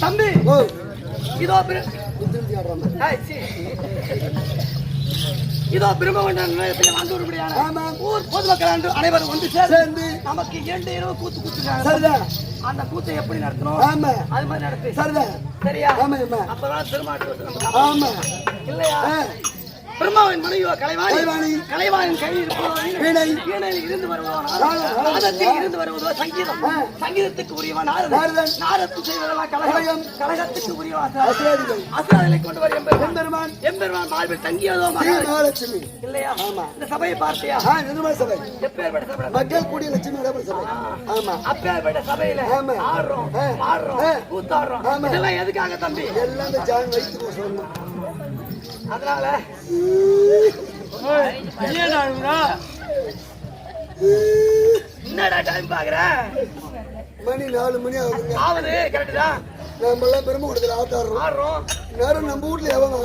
தம்பி இதோ இதோ பிரம்மகண்டன் ஊர் பொதுமக்கள் அனைவரும் ஒன்று சேர்ந்து நமக்கு 2 இரவு கூத்து கூத்துறாங்க. அந்த கூத்தை எப்படி நடத்தணும் அது மாதிரி நடத்து. சரியா? அப்பதான் திருமாட்டு இல்லையா? பிரம்மாவின் மனைவியோ கலைவாணி, கலைவாணின் கையில் வீணையில் இருந்து வருவதோ நாதத்தில் இருந்து வருவதோ சங்கீதம், சங்கீதத்துக்கு உரியவன் நாரத்து செய்வதெல்லாம் கலகம், கலகத்துக்கு உரியவன் அசுரர்களை கொண்டு வர எம்பெருமான், எம்பெருமான் மார்பில் தங்கியதோ மகாலட்சுமி இல்லையா? இந்த சபையை பார்த்தியா? எப்பேற்பட்ட சபை? மக்கள் கூடிய லட்சுமி சபை. அப்பேற்பட்ட சபையில ஆடுறோம் கூத்தாடுறோம். இதெல்லாம் எதுக்காக தம்பி? எல்லாம் ஜான் வைத்து சொல்லணும். அதனால என்னடா டைம் பாக்குற? மணி 4 மணி ஆகுது. கரெக்ட் தான். நம்ம எல்லாம் பெருமை கொடுத்துல ஆடுறோம். நேரம் நம்ம வீட்டுல எவங்க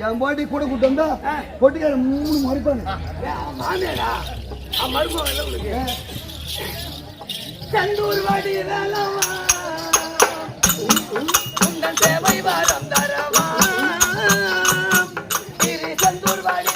என் பாட்டி கூட கூட்டு வந்தா பொட்டிக்கார 3 மறுப்பாங்க. சந்தூர் வாடி உங்கள் சேவை வாரம் தரவா சந்தூர் வாடி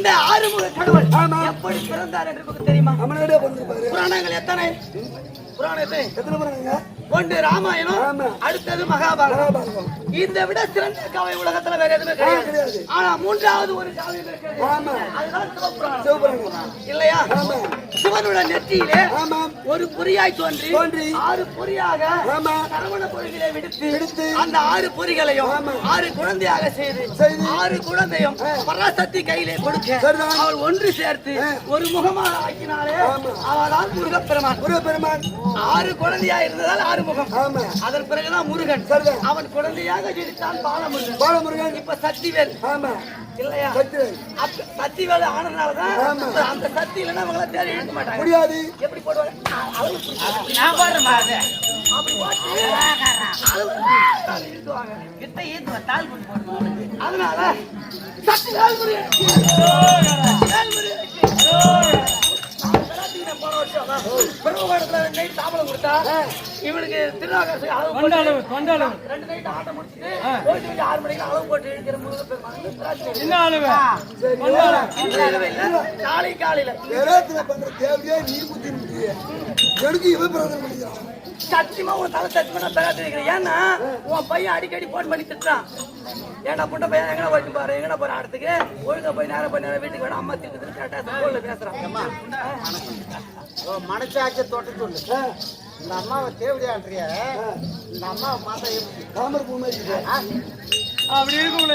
இந்த ஆறுமுக கடவுள் எப்படி பிறந்தார் என்று உங்களுக்கு தெரியுமா? புராணங்கள் எத்தனை? எத்தனை புராணங்க? ஒன்று ராமாயணம், அடுத்தது மகாபாரதம். இதை விட சிறந்த காவியம் உலகத்துல வேற எதுவுமே கிடையாது. ஆனா மூன்றாவது ஒரு காவியம் இருக்கிறது. அதுதான் சிவபுராணம் இல்லையா? சிவனுடைய நெற்றியிலே ஒரு பொறியாய் தோன்றி 6 பொறியாக சரவண பொறிகளை விடுத்து அந்த 6 பொறிகளையும் 6 குழந்தையாக செய்து 6 குழந்தையும் பராசக்தி கையிலே கொடுக்க அவள் ஒன்று சேர்த்து ஒரு முகமாக ஆக்கினாலே அவள்தான் முருகப்பெருமான். 6 குழந்தையா இருந்ததால் 6 முகம். அதன் பிறகுதான் முருகன். அவன் குழந்தையாக ஜெயித்தான் பாலமுருகன். இப்ப சக்திவேல் இல்லையா? சக்திவேல் ஆனதுனாலதான் அந்த சக்தி இல்லைன்னா அவங்கள தேடி எழுத மாட்டாங்க. முடியாது. எப்படி போடுவாங்க? அதனால சக்திவேல் முருகன் போன வருஷம் பிரபுகோடத்துல 2 நைட் தாமலம் கொடுத்தா இவனுக்கு திருநாகரசு அளவு 2 நைட் ஆட்டம் முடிச்சுட்டு 6 மணிக்கு அளவு போட்டு இருக்கிற நாளை காலையில சத்தியமா உன் தலை சத்தியமா பெறாது இருக்கிறேன். ஏன்னா உன் பையன் அடிக்கடி போன் பண்ணி திட்டுறான். ஏன்னா புண்ட பையன் எங்கடா போயிட்டு பாரு, எங்கடா போற ஆடத்துக்கு ஒழுங்கா போய் நேரம் போய் நேரம் வீட்டுக்கு வேணும் அம்மா திட்டு கரெக்டா போன்ல பேசுறான். மனசாட்சி தொட்டு சொல்லு. இந்த அம்மாவை தேவடியான்றியா? இந்த அம்மாவை பார்த்தா தாமரை பூ மாதிரி அப்படி இருக்கும்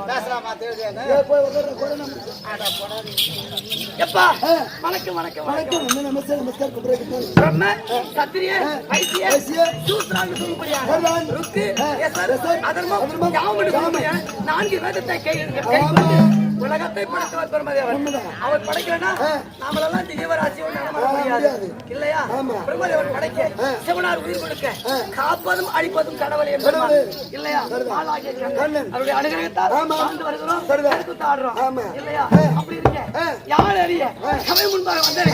பேசலாமா? தேவடியானு எப்பா வணக்கம் வணக்கம் வணக்கம். பிரம்ம சத்திரிய வைத்திய சூத்ராங்க சொல்லும்படியா ருக்கு அதர்மம் யாவும் 4 வேதத்தை கையில் உலகத்தை படைத்தவர் பிரம்மதேவர். அவர் படைக்கலன்னா நாமெல்லாம் திவ்யராசியோடு நடமாட முடியாது இல்லையா? பிரம்மதேவர் படைக்க சிவனார் உயிர் கொடுக்க காப்பதும் அழிப்பதும் கடவுள் என்பது இல்லையா? அவருடைய அனுகிரகத்தால் வாழ்ந்து வருகிறோம், எடுத்து ஆடுறோம் இல்லையா? அப்படி இருக்க யார் அறிய சபை முன்பாக வந்தேன்.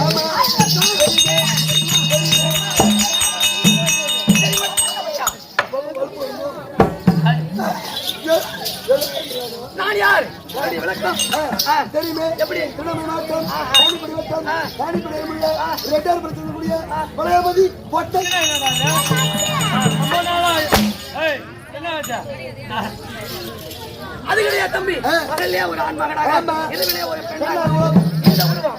நான் யார்? விளக்கம் தெரியுமே. எப்படி பழையபதி அது கிடையாது தம்பி. பகல்லையே ஒரு ஆண் மகனாக, இரவிலே ஒரு பெண்ணாக இந்த உலகம்.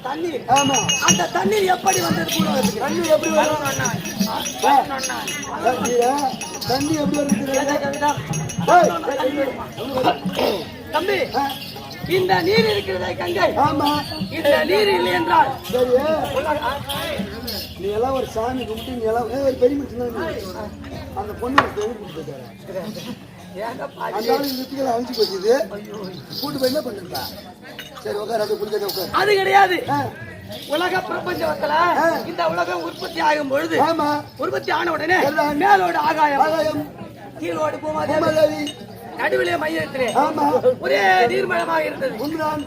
தண்ணீர். ஆமா. அந்த தண்ணீர் எப்படி வந்தது? தண்ணீர் எப்படி வரும்? தண்ணி எப்படி தம்பி, இந்த நீர் இருக்கிறதே கங்கை. ஆமா. இந்த நீர் இல்லை என்றால் நீ எல்லாம் ஒரு சாமி கும்பிட்டு நீ எல்லாம் ஒரு பெரிய மனுஷன் அந்த பொண்ணு அழிச்சு போச்சுது கூட்டு போய் என்ன பண்ணுங்க. சரி உட்கார், அது குளிக்க உட்கார். அது கிடையாது. உலக பிரபஞ்சத்துல இந்த உலகம் உற்பத்தி ஆகும் பொழுது உற்பத்தி ஆன உடனே மேலோடு ஆகாயம், கீழோடு பூமாதேவி, நடுவிலே மையத்திலே ஒரே நீர்மலமாக இருந்தது.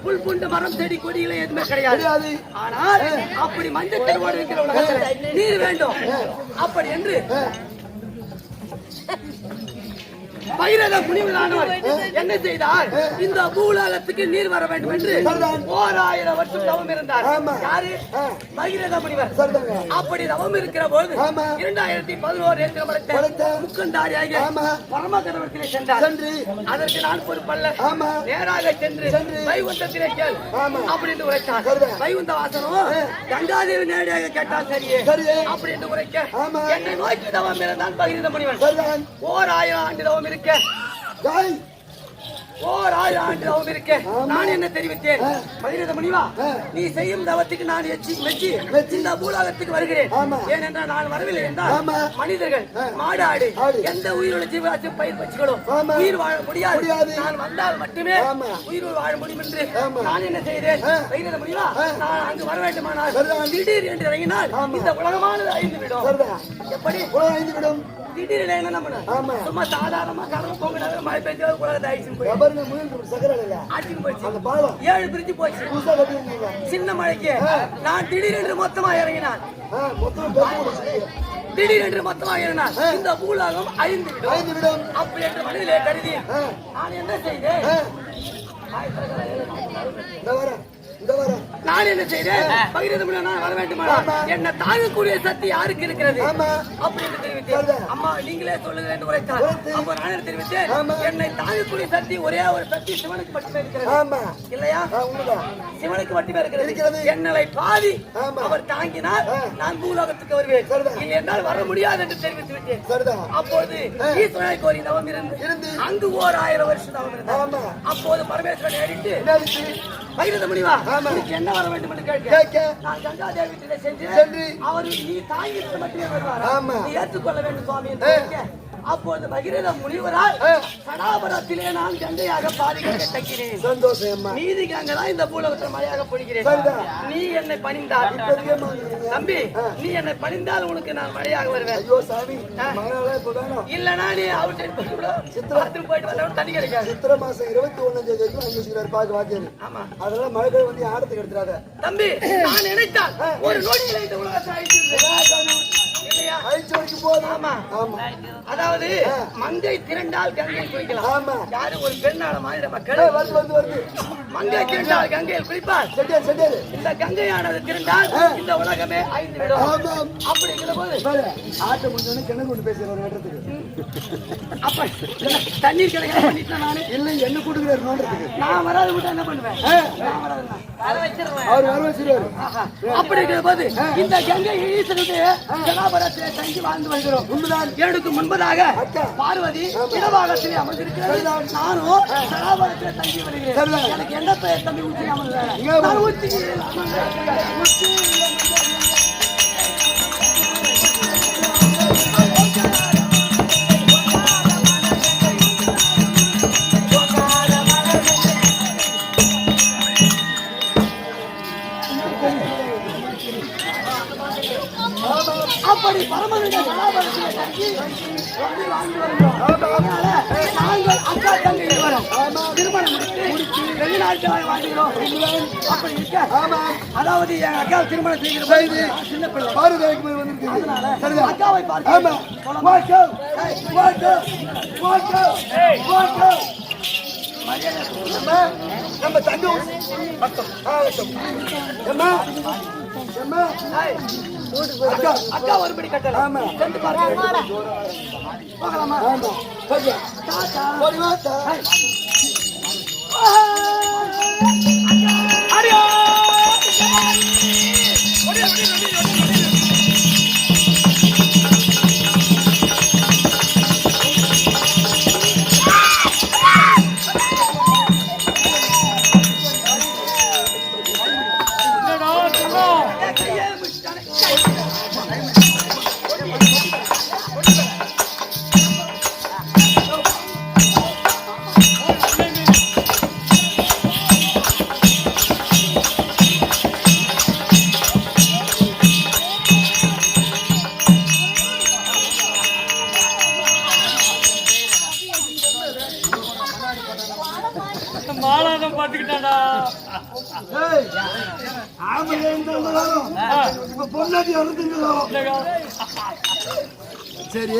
புல் புண்டு மரம் செடி கொடிகளே எதுவுமே கிடையாது. ஆனால் அப்படி மஞ்சள் கருவோடு இருக்கிற உலகத்தில் நீர் வேண்டும் அப்படி என்று பகிரத முனிவரானவர் என்ன செய்தார்? இந்த பூலோகத்துக்கு நீர் வர வேண்டும் என்று 1000 வருஷம் தவம் இருந்தார். யாரு? பகிரத முனிவர். அப்படி தவம் இருக்கிற போது 2011 ஏற்றம் படைத்த முக்கண்டாரியாக பரமகடவத்திலே சென்றார். அதற்கு நான் பொறுப்பல்ல, நேராக சென்று வைகுண்டத்திலே கேள் அப்படின்னு உரைத்தார். வைகுண்ட வாசனம் கங்காதேவி நேரடியாக கேட்டால் சரியே அப்படி என்று உரைக்க என்னை நோக்கி தவம் இருந்தான் பகிரத முனிவன். 1000 ஆண்டு தவம் 1000 ஆண்டு தவம் இருக்க நான் என்ன தெரிவித்தேன்? பகிரத முனிவா, நீ செய்யும் தவத்துக்கு நான் மெச்சி இந்த பூலோகத்துக்கு வருகிறேன். ஏனென்றால் நான் வரவில்லை என்றால் மனிதர்கள் மாடு ஆடு எந்த உயிருள்ள ஜீவராசி பயிர் பட்சிகளும் உயிர் வாழ முடியாது. நான் வந்தால் மட்டுமே உயிர் வாழ முடியும் என்று நான் என்ன செய்தேன்? பகிரத முனிவா, நான் அங்கு வர வேண்டுமானால் திடீர் என்று இறங்கினால் இந்த உலகமானது அழிந்து விடும். எப்படி அழிந்து விடும்? திடீர்னு என்ன நம்ம சும்மா சாதாரணமா கடமை பொங்கல் மழை பெய்ஞ்சு உலகத்தை அழிச்சுன்னு போய் 7 பிரிஞ்சு போச்சு. சின்ன மழைக்கு நான் திடீரென்று மொத்தமா இறங்கினான். திடீரென்று மொத்தமாக இறங்கினான் இந்த பூலோகம் அழிந்து விடும் அப்படி என்று மனதிலே கருதி நான் என்ன செய்தேன்? நான் என்ன செய்தேன்? பகிரத முனிவன் நான் வர வேண்டுமா? என்ன தாங்கக்கூடிய சக்தி யாருக்கு இருக்கிறது அப்படி என்று தெரிவித்தேன். அம்மா நீங்களே சொல்லுங்க என்று உரைத்தார். அப்ப நான் என்ன தெரிவித்தேன்? என்னை தாங்கக்கூடிய சக்தி ஒரே ஒரு சக்தி சிவனுக்கு மட்டுமே இருக்கிறது. இல்லையா? சிவனுக்கு மட்டுமே இருக்கிறது. என்னை பாதி அவர் தாங்கினால் நான் பூலோகத்துக்கு வருவேன், இல்லை என்றால் வர முடியாது என்று தெரிவித்து விட்டேன். அப்போது ஈஸ்வரனை கோரி தவம் இருந்து அங்கு 1000 வருஷம் தவம் இருந்தார். அப்போது பரமேஸ்வரனை அடித்து பகிரத முனிவா, என்ன வர வேண்டும் என்று கேட்க நான் கங்காதேவி வீட்டிலே சென்று அவர் நீ தாங்கிட்டு மட்டுமே வருவார், நீ ஏற்றுக்கொள்ள வேண்டும் சுவாமி என்று கேட்க அப்போது பகிரத முனிவரால் சடாபரத்திலே நான் கங்கையாக பாதிக்க தக்கிறேன். சந்தோஷம். நீதி கங்கதான் இந்த பூலோகத்தில் மழையாக பொழிகிறேன். நீ என்னை பணிந்தால் தம்பி, நீ என்னை பணிந்தால் உனக்கு நான் மழையாக வருவேன். இல்லனா நீ அவற்றை போயிட்டு வர தண்ணி கிடைக்காது. சித்திரை மாசம் 21 பாக்கு வாக்கியது. ஆமா, அதெல்லாம் மழை வந்து ஆடத்துக்கு எடுத்துறாத தம்பி. நான் நினைத்தால் ஒரு நொடியில் இந்த உலகத்தை அழிச்சு அதாவது மங்கை திரண்டால் கங்கையில் குளிக்கலாம். யாரு ஒரு பெண்ணால மாநில மக்கள் மங்கை திரண்டால் கங்கையில் குளிப்பார். இந்த கங்கையானது திரண்டால் இந்த உலகமே அழிந்து விடும். அப்படிங்கிற போது ஆட்டை முடிஞ்சோன்னு கிணறு கொண்டு பேசுறேன். அப்ப தண்ணீர் கிடைக்க பண்ணிட்டேன் நானு. இல்லை என்ன கூட்டுக்கு நான் வராது விட்டா என்ன பண்ணுவேன்? அவர் வர வச்சிருவாரு. அப்படிங்கிற போது இந்த கங்கை ஈஸ்வரனுடைய ஜனாபரத்திலே தங்கி வாழ்ந்து வருகிறோம். எனக்கு முன்பதாக பார்வதி இடபாகத்திலே அமர்ந்திருக்கிறது. நானும் ஜனாபரத்திலே தங்கி வருகிறேன். எனக்கு என்ன பெயர் தம்பி? ஊற்றி அமர்ந்தேன். ஊற்றி அப்படி பரமனுடைய சனாபரத்திலே தங்கி வாழ்ந்து வருகிறோம். நாங்கள் அக்கா தங்கை இருவரும் திருமணம் முடித்து வெளிநாட்டுக்காக வாழ்கிறோம். அப்படி இருக்க அதாவது என் அக்கா திருமணம் செய்கிற சின்ன பிள்ளை பார்வதிக்கு வந்து அக்காவை பார்த்து நம்ம தங்க அக்கா ஒருபடி கட்டலாம். போகலாமா? மாலாதம் பாத்துக்கிட்டாடா. பொண்ணாட்டி வருதுங்களோ சரி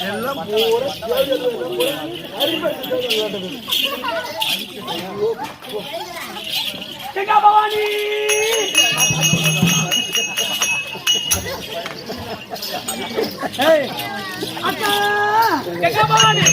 எல்லாம் பவானி அக்கா பவானி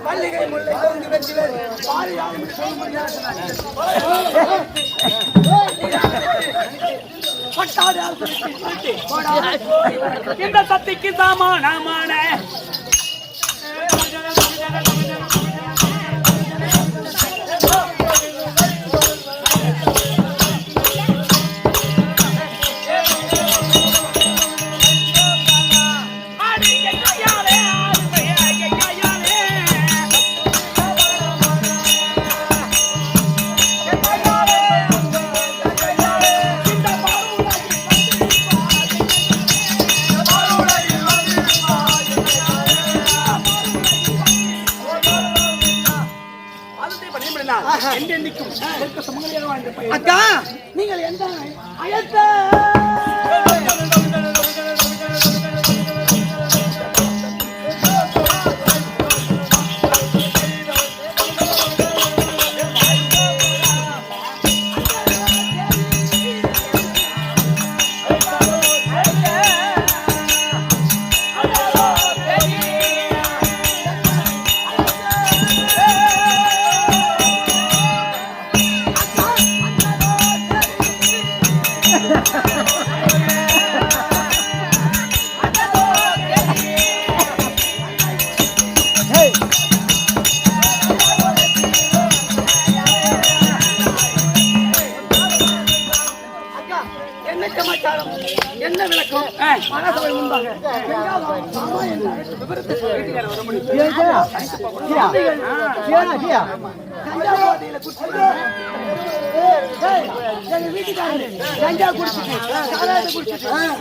மல்லிகை முல்லை தோன்றி வெற்றிவர் இந்த சக்திக்கு சமானமான அக்கா நீங்கள் எந்த அழைத்த என்ன விளக்கம் மனசபை முன்பாக கஞ்சா குடிச்சிட்டு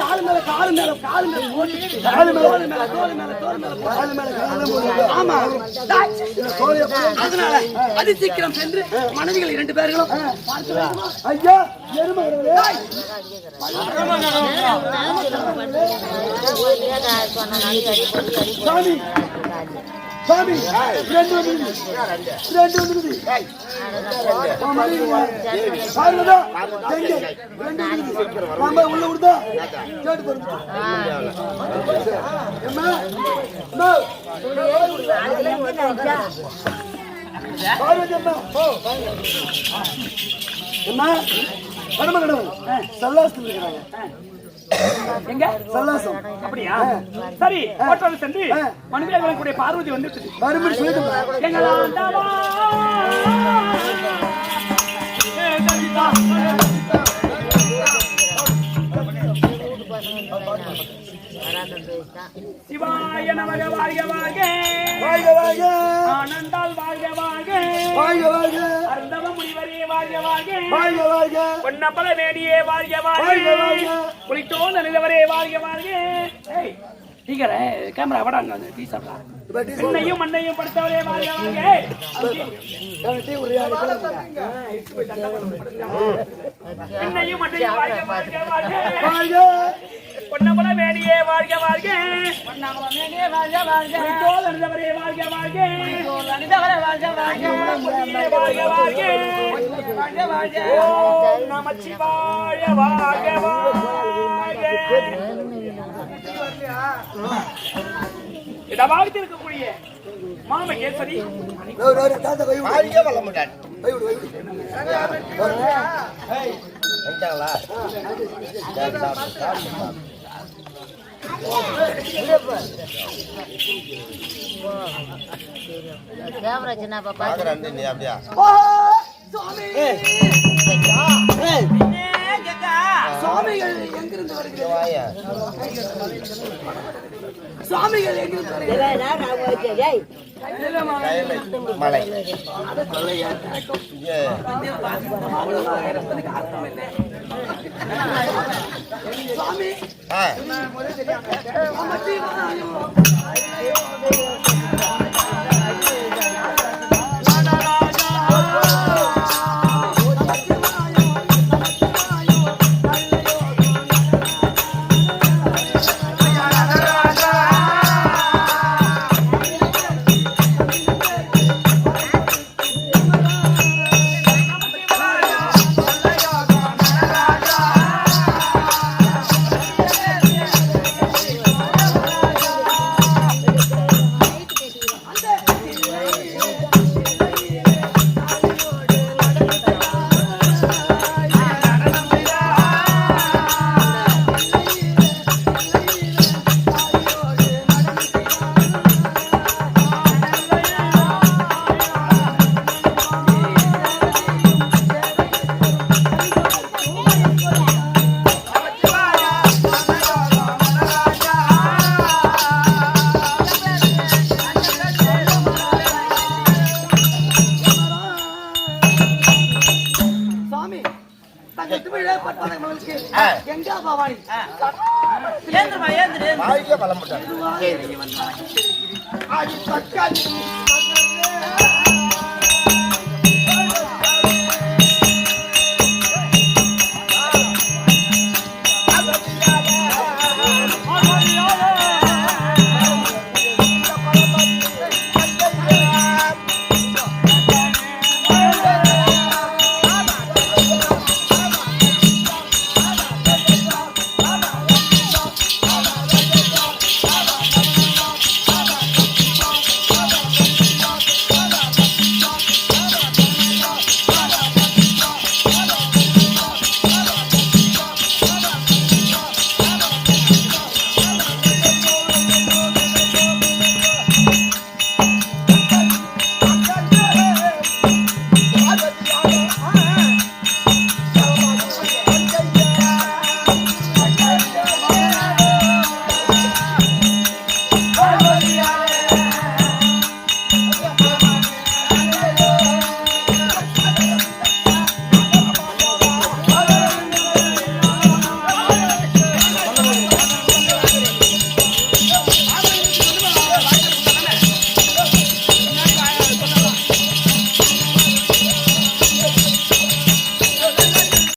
காலு மேல காலு மேல காலு மேல போட்டு காலு மேல தோல் மேல தோல் மேல காலு மேல காலு ஆமா அதனால அதி சீக்கிரம் சென்று மனைவிகள் 2 பேர்களும் ஐயா சாமி சாமி 2 உள்ள விடுதா கேட்டு சல்லாசம் இருக்கிறாங்க எங்க சல்லாசம் அப்படியா சரி போட்டோல சென்று மனிதர்கள் கூட பார்வதி வந்துட்டு மறுபடியும் சொல்லிட்டு எங்களா சிவாய நமக வாழ்க வாழ்க வாழ்க வாழ்க ஆனந்தால் வாழ்க வாழ்க வாழ்க வாழ்க அருந்தவ முனிவரே வாழ்க வாழ்க வாழ்க வாழ்க பொன்னப்பல வேடியே வாழ்க வாழ்க குளித்தோன் நிலவரே வாழ்க வாழ்க ஏய் டீக்கற கேமரா வடாங்க அந்த டீ சாப்பிடா என்னையும் மண்ணையும் படுத்தவரே வாழ்க வாழ்க டீ உரியா என்னையும் மண்ணையும் வாழ்க வாழ்க வாழ்க வாழ்க பொன்னம்பல வேணியே வாழ்க வாழ்க பொன்னம்பல வேணியே வாழ்க வாழ்க புலித்தோல் அணிந்தவரே வாழ்க வாழ்க புலித்தோல் அணிந்தவரே வாழ்க வாழ்க வாழ்க வாழ்க வாழ்க வாழ்க ஓம் நமச்சிவாய வாழ்க வாழ்க இத வாழ்த்து இருக்கக்கூடிய மாம கேசரி வாழ்க வளமுடன் கேமரா சின்ன பாப்பா அப்படியா சுவாமிகள் எங்கிருந்து வருகிறார்? சுவாமிகள் எங்கிருந்து வருகிறார்? மலை சுவாமி எங்க பவானி ஏந்திரமா ஏந்திரு வாழ்க வளமுடன் ஆடி தக்காளி